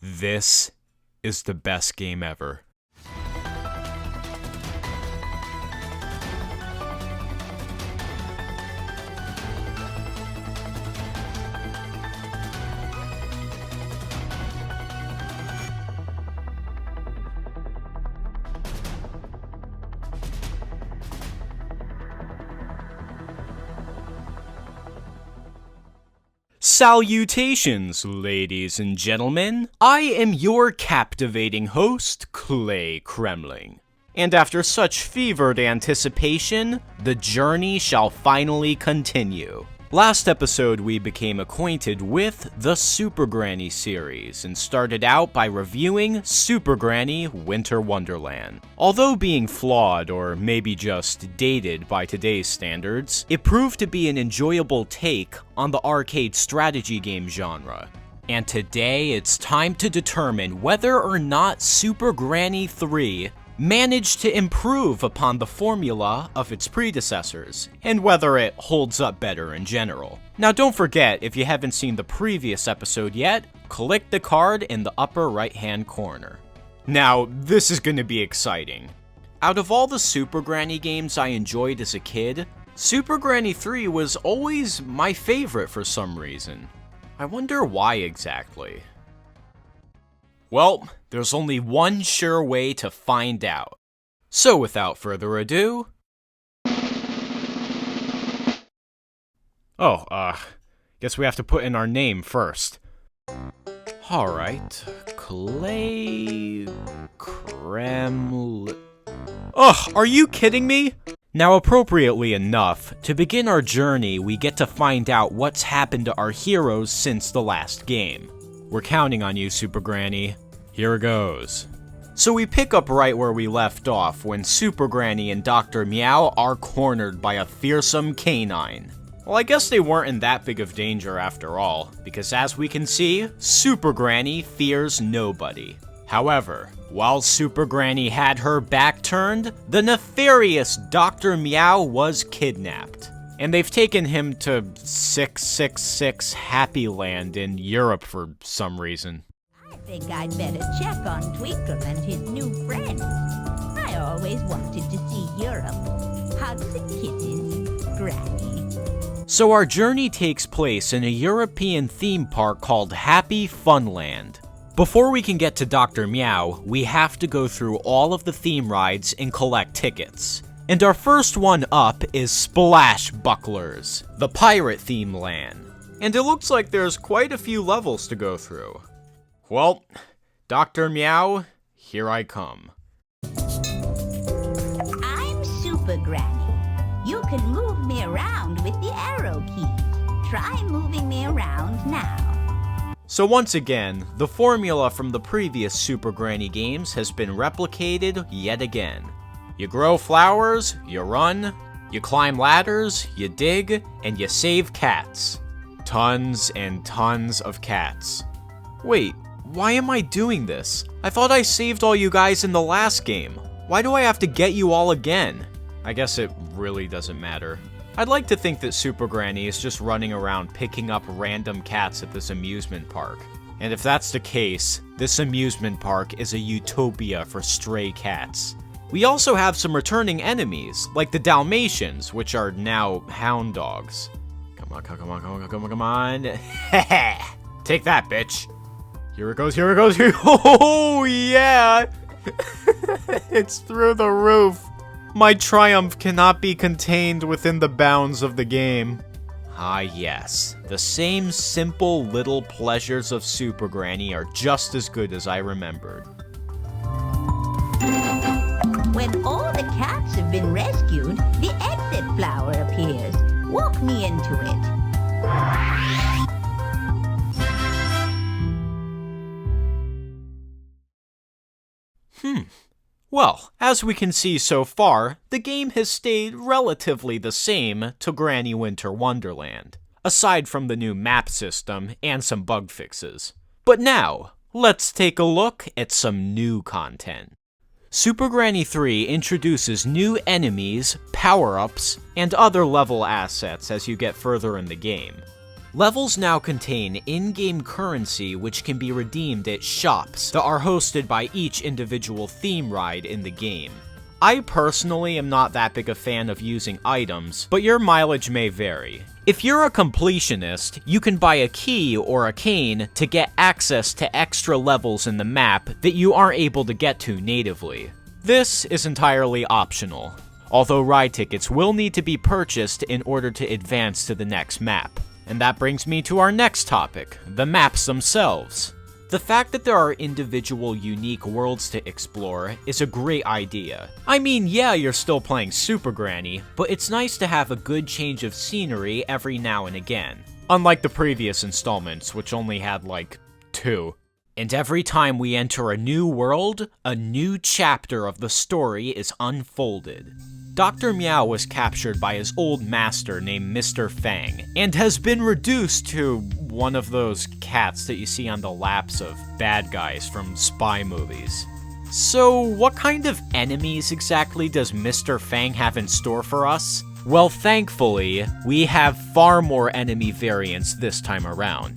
This is the best game ever. Salutations, ladies and gentlemen. I am your captivating host, Klaykremling. And after such fevered anticipation, the journey shall finally continue. Last episode, we became acquainted with the Super Granny series and started out by reviewing Super Granny Winter Wonderland. Although being flawed, or maybe just dated by today's standards, it proved to be an enjoyable take on the arcade strategy game genre. And today, it's time to determine whether or not Super Granny 3 managed to improve upon the formula of its predecessors, and whether it holds up better in general. Now don't forget, if you haven't seen the previous episode yet, click the card in the upper right hand corner. Now, this is going to be exciting. Out of all the Super Granny games I enjoyed as a kid, Super Granny 3 was always my favorite for some reason. I wonder why exactly. Well, there's only one sure way to find out. So without further ado... guess we have to put in our name first. Alright, Klaykremling... Ugh, are you kidding me? Now, appropriately enough, to begin our journey, we get to find out what's happened to our heroes since the last game. We're counting on you, Super Granny. Here it goes. So we pick up right where we left off when Super Granny and Dr. Meow are cornered by a fearsome canine. Well, I guess they weren't in that big of danger after all, because as we can see, Super Granny fears nobody. However, while Super Granny had her back turned, the nefarious Dr. Meow was kidnapped. And they've taken him to 666 Happy Land in Europe for some reason. I think I'd better check on Twinkle and his new friends. I always wanted to see Europe. Hugs and kisses, Granny. So our journey takes place in a European theme park called Happy Funland. Before we can get to Dr. Meow, we have to go through all of the theme rides and collect tickets. And our first one up is Splash Bucklers, the pirate theme land. And it looks like there's quite a few levels to go through. Well, Dr. Meow, here I come. I'm Super Granny. You can move me around with the arrow key. Try moving me around now. So once again, the formula from the previous Super Granny games has been replicated yet again. You grow flowers, you run, you climb ladders, you dig, and you save cats. Tons and tons of cats. Wait, why am I doing this? I thought I saved all you guys in the last game. Why do I have to get you all again? I guess it really doesn't matter. I'd like to think that Super Granny is just running around picking up random cats at this amusement park. And if that's the case, this amusement park is a utopia for stray cats. We also have some returning enemies, like the Dalmatians, which are now Hound Dogs. Come on, come on, come on, come on, come on. Take that, bitch. Here it goes, here it goes, here. Oh, yeah. It's through the roof. My triumph cannot be contained within the bounds of the game. Ah, yes. The same simple little pleasures of Super Granny are just as good as I remembered. When all the cats have been rescued, the exit flower appears. Walk me into it. Well, as we can see so far, the game has stayed relatively the same to Granny Winter Wonderland, aside from the new map system and some bug fixes. But now, let's take a look at some new content. Super Granny 3 introduces new enemies, power-ups, and other level assets as you get further in the game. Levels now contain in-game currency which can be redeemed at shops that are hosted by each individual theme ride in the game. I personally am not that big a fan of using items, but your mileage may vary. If you're a completionist, you can buy a key or a cane to get access to extra levels in the map that you aren't able to get to natively. This is entirely optional, although ride tickets will need to be purchased in order to advance to the next map. And that brings me to our next topic, the maps themselves. The fact that there are individual unique worlds to explore is a great idea. I mean, yeah, you're still playing Super Granny, but it's nice to have a good change of scenery every now and again. Unlike the previous installments, which only had like 2. And every time we enter a new world, a new chapter of the story is unfolded. Dr. Meow was captured by his old master named Mr. Fang, and has been reduced to one of those cats that you see on the laps of bad guys from spy movies. So, what kind of enemies exactly does Mr. Fang have in store for us? Well, thankfully, we have far more enemy variants this time around.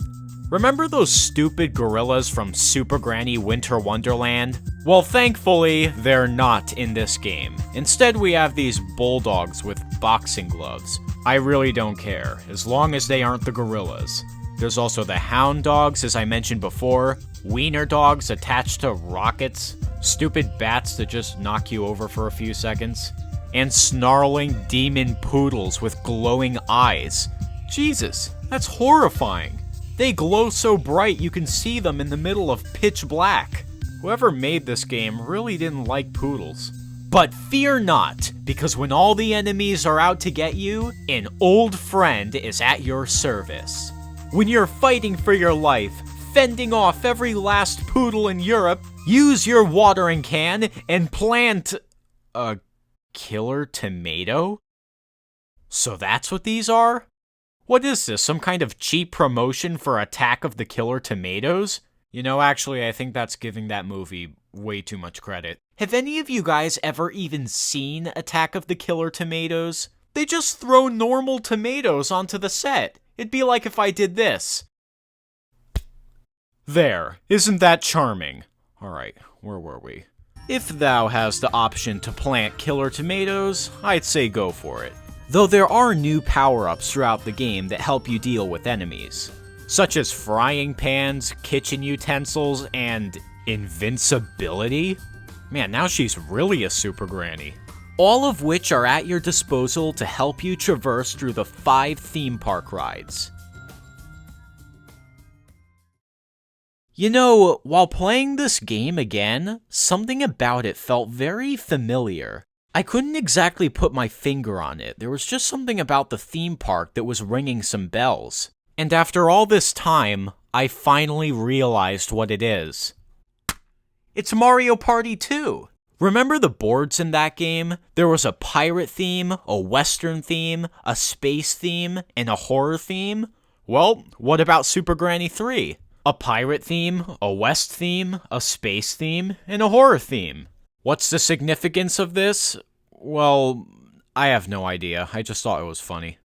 Remember those stupid gorillas from Super Granny Winter Wonderland? Well, thankfully, they're not in this game. Instead, we have these bulldogs with boxing gloves. I really don't care, as long as they aren't the gorillas. There's also the Hound Dogs, as I mentioned before, wiener dogs attached to rockets, stupid bats that just knock you over for a few seconds, and snarling demon poodles with glowing eyes. Jesus, that's horrifying. They glow so bright you can see them in the middle of pitch black. Whoever made this game really didn't like poodles. But fear not, because when all the enemies are out to get you, an old friend is at your service. When you're fighting for your life, fending off every last poodle in Europe, use your watering can and plant a killer tomato? So that's what these are? What is this, some kind of cheap promotion for Attack of the Killer Tomatoes? You know, actually, I think that's giving that movie way too much credit. Have any of you guys ever even seen Attack of the Killer Tomatoes? They just throw normal tomatoes onto the set. It'd be like if I did this. There, isn't that charming? Alright, where were we? If thou has the option to plant killer tomatoes, I'd say go for it. Though there are new power-ups throughout the game that help you deal with enemies, such as frying pans, kitchen utensils, and invincibility? Man, now she's really a super granny. All of which are at your disposal to help you traverse through the 5 theme park rides. You know, while playing this game again, something about it felt very familiar. I couldn't exactly put my finger on it. There was just something about the theme park that was ringing some bells. And after all this time, I finally realized what it is. It's Mario Party 2! Remember the boards in that game? There was a pirate theme, a western theme, a space theme, and a horror theme? Well, what about Super Granny 3? A pirate theme, a west theme, a space theme, and a horror theme. What's the significance of this? Well, I have no idea. I just thought it was funny.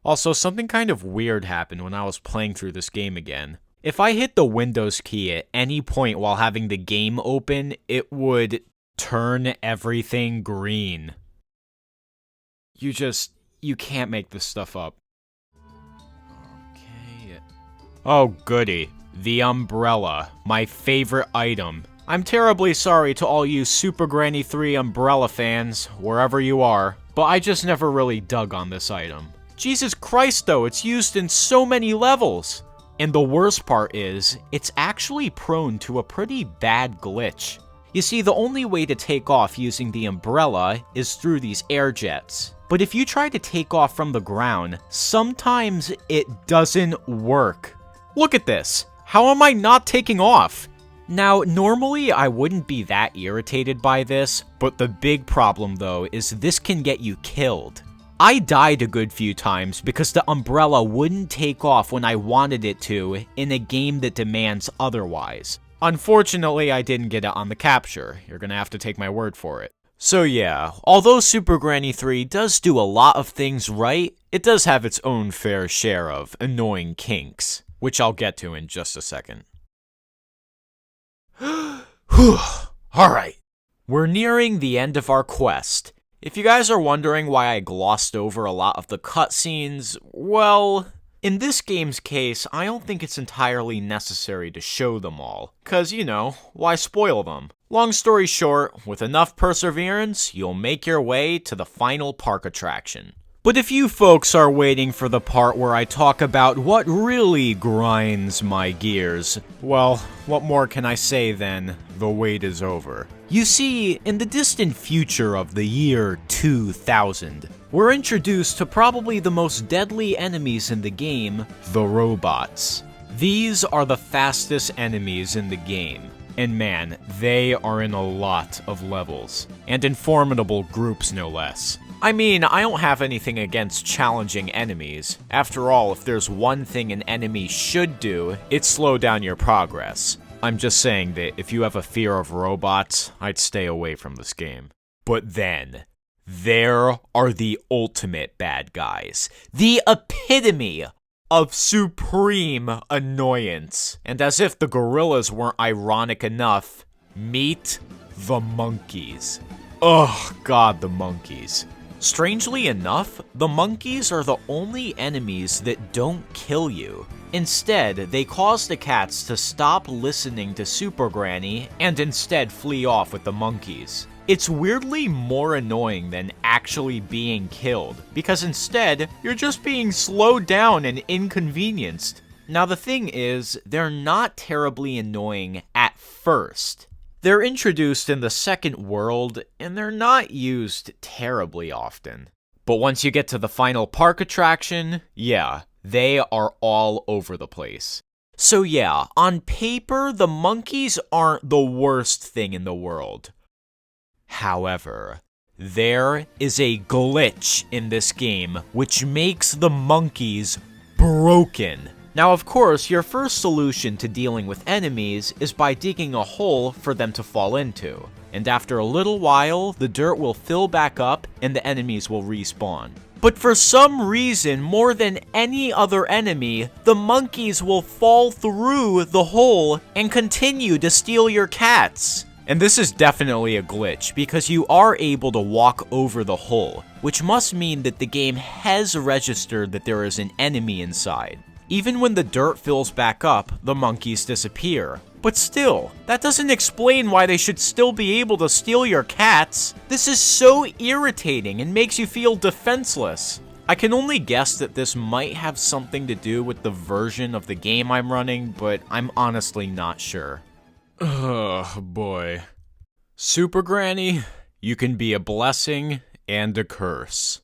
Also, something kind of weird happened when I was playing through this game again. If I hit the Windows key at any point while having the game open, it would turn everything green. You can't make this stuff up. Okay. Oh, goody. The umbrella. My favorite item. I'm terribly sorry to all you Super Granny 3 umbrella fans, wherever you are, but I just never really dug on this item. Jesus Christ though, it's used in so many levels! And the worst part is, it's actually prone to a pretty bad glitch. You see, the only way to take off using the umbrella is through these air jets. But if you try to take off from the ground, sometimes it doesn't work. Look at this! How am I not taking off? Now, normally I wouldn't be that irritated by this, but the big problem though is this can get you killed. I died a good few times because the umbrella wouldn't take off when I wanted it to in a game that demands otherwise. Unfortunately, I didn't get it on the capture. You're gonna have to take my word for it. So yeah, although Super Granny 3 does do a lot of things right, it does have its own fair share of annoying kinks, which I'll get to in just a second. Whew, alright. We're nearing the end of our quest. If you guys are wondering why I glossed over a lot of the cutscenes, well, in this game's case, I don't think it's entirely necessary to show them all, 'cause, you know, why spoil them? Long story short, with enough perseverance, you'll make your way to the final park attraction. But if you folks are waiting for the part where I talk about what really grinds my gears, well, what more can I say than the wait is over? You see, in the distant future of the year 2000, we're introduced to probably the most deadly enemies in the game, the robots. These are the fastest enemies in the game, and man, they are in a lot of levels, and in formidable groups no less. I mean, I don't have anything against challenging enemies. After all, if there's one thing an enemy should do, it's slow down your progress. I'm just saying that if you have a fear of robots, I'd stay away from this game. But then, there are the ultimate bad guys. The epitome of supreme annoyance. And as if the gorillas weren't ironic enough, meet the monkeys. Oh god, the monkeys. Strangely enough, the monkeys are the only enemies that don't kill you. Instead, they cause the cats to stop listening to Super Granny and instead flee off with the monkeys. It's weirdly more annoying than actually being killed, because instead, you're just being slowed down and inconvenienced. Now the thing is, they're not terribly annoying at first. They're introduced in the second world, and they're not used terribly often. But once you get to the final park attraction, yeah, they are all over the place. So yeah, on paper, the monkeys aren't the worst thing in the world. However, there is a glitch in this game which makes the monkeys broken. Now, of course, your first solution to dealing with enemies is by digging a hole for them to fall into. And after a little while, the dirt will fill back up and the enemies will respawn. But for some reason, more than any other enemy, the monkeys will fall through the hole and continue to steal your cats. And this is definitely a glitch, because you are able to walk over the hole, which must mean that the game has registered that there is an enemy inside. Even when the dirt fills back up, the monkeys disappear. But still, that doesn't explain why they should still be able to steal your cats. This is so irritating and makes you feel defenseless. I can only guess that this might have something to do with the version of the game I'm running, but I'm honestly not sure. Oh boy. Super Granny, you can be a blessing and a curse.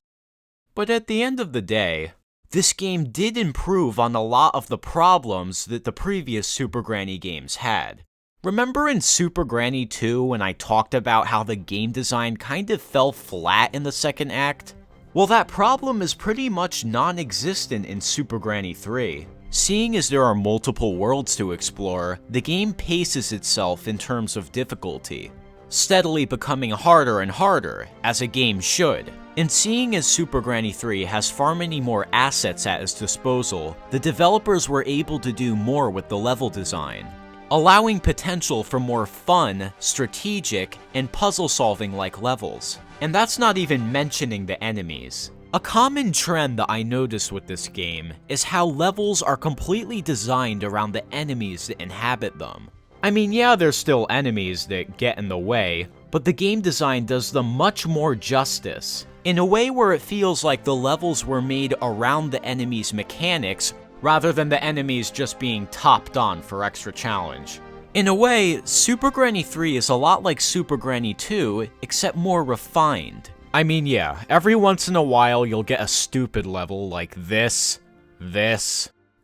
But at the end of the day, this game did improve on a lot of the problems that the previous Super Granny games had. Remember in Super Granny 2 when I talked about how the game design kind of fell flat in the second act? Well, that problem is pretty much non-existent in Super Granny 3. Seeing as there are multiple worlds to explore, the game paces itself in terms of difficulty, steadily becoming harder and harder, as a game should. And seeing as Super Granny 3 has far many more assets at its disposal, the developers were able to do more with the level design, allowing potential for more fun, strategic, and puzzle-solving like levels. And that's not even mentioning the enemies. A common trend that I noticed with this game is how levels are completely designed around the enemies that inhabit them. I mean, yeah, there's still enemies that get in the way, but the game design does them much more justice, in a way where it feels like the levels were made around the enemies' mechanics, rather than the enemies just being topped on for extra challenge. In a way, Super Granny 3 is a lot like Super Granny 2, except more refined. I mean, yeah, every once in a while you'll get a stupid level like this,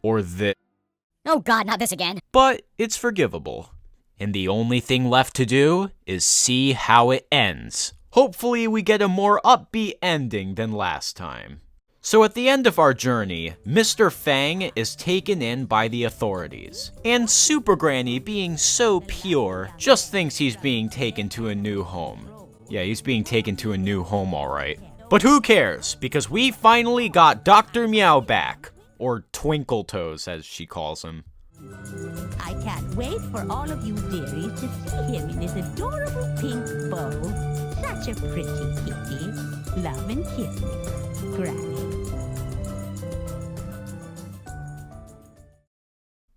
or this. Oh god, not this again. But it's forgivable. And the only thing left to do is see how it ends. Hopefully we get a more upbeat ending than last time. So at the end of our journey, Mr. Fang is taken in by the authorities. And Super Granny, being so pure, just thinks he's being taken to a new home. Yeah, he's being taken to a new home, alright. But who cares, because we finally got Dr. Meow back. Or Twinkle Toes, as she calls him. I can't wait for all of you dearies to see him in his adorable pink bow. Such a pretty kitty. Love and kisses, Granny.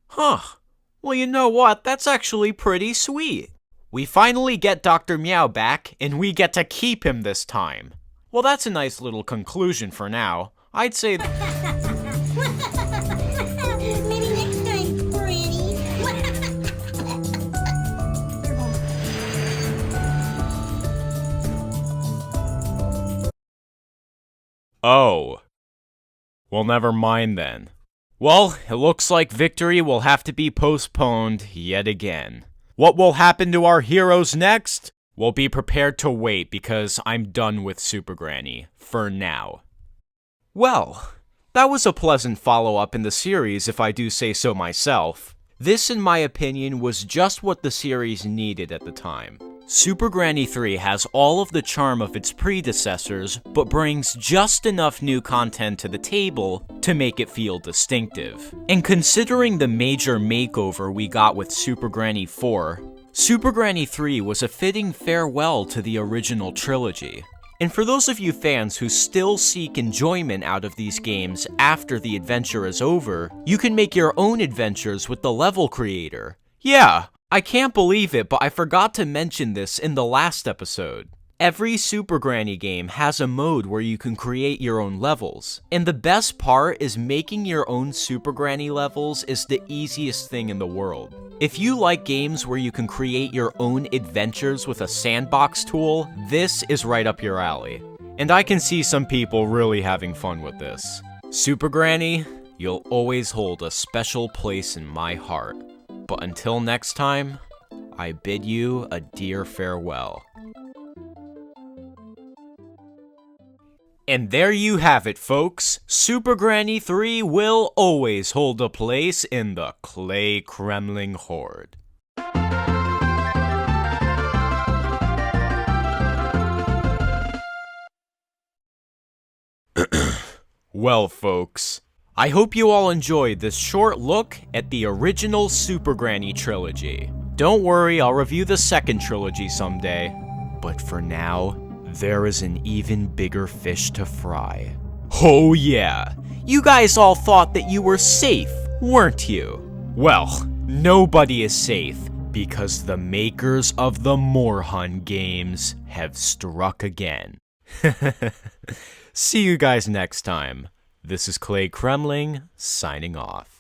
Huh. Well, you know what? That's actually pretty sweet. We finally get Dr. Meow back, and we get to keep him this time. Well, that's a nice little conclusion for now. I'd say... Maybe next time, Granny. Oh. Well, never mind then. Well, it looks like victory will have to be postponed yet again. What will happen to our heroes next? We'll be prepared to wait because I'm done with Super Granny, for now. Well, that was a pleasant follow-up in the series if I do say so myself. This, in my opinion, was just what the series needed at the time. Super Granny 3 has all of the charm of its predecessors, but brings just enough new content to the table to make it feel distinctive. And considering the major makeover we got with Super Granny 4, Super Granny 3 was a fitting farewell to the original trilogy. And for those of you fans who still seek enjoyment out of these games after the adventure is over, you can make your own adventures with the level creator. Yeah, I can't believe it, but I forgot to mention this in the last episode. Every Super Granny game has a mode where you can create your own levels. And the best part is making your own Super Granny levels is the easiest thing in the world. If you like games where you can create your own adventures with a sandbox tool, this is right up your alley. And I can see some people really having fun with this. Super Granny, you'll always hold a special place in my heart. But until next time, I bid you a dear farewell. And there you have it, folks. Super Granny 3 will always hold a place in the Klaykremling horde. Well, folks, I hope you all enjoyed this short look at the original Super Granny trilogy. Don't worry, I'll review the second trilogy someday. But for now, there is an even bigger fish to fry. Oh yeah, you guys all thought that you were safe, weren't you? Well, nobody is safe, because the makers of the Morhun games have struck again. See you guys next time. This is Klaykremling, signing off.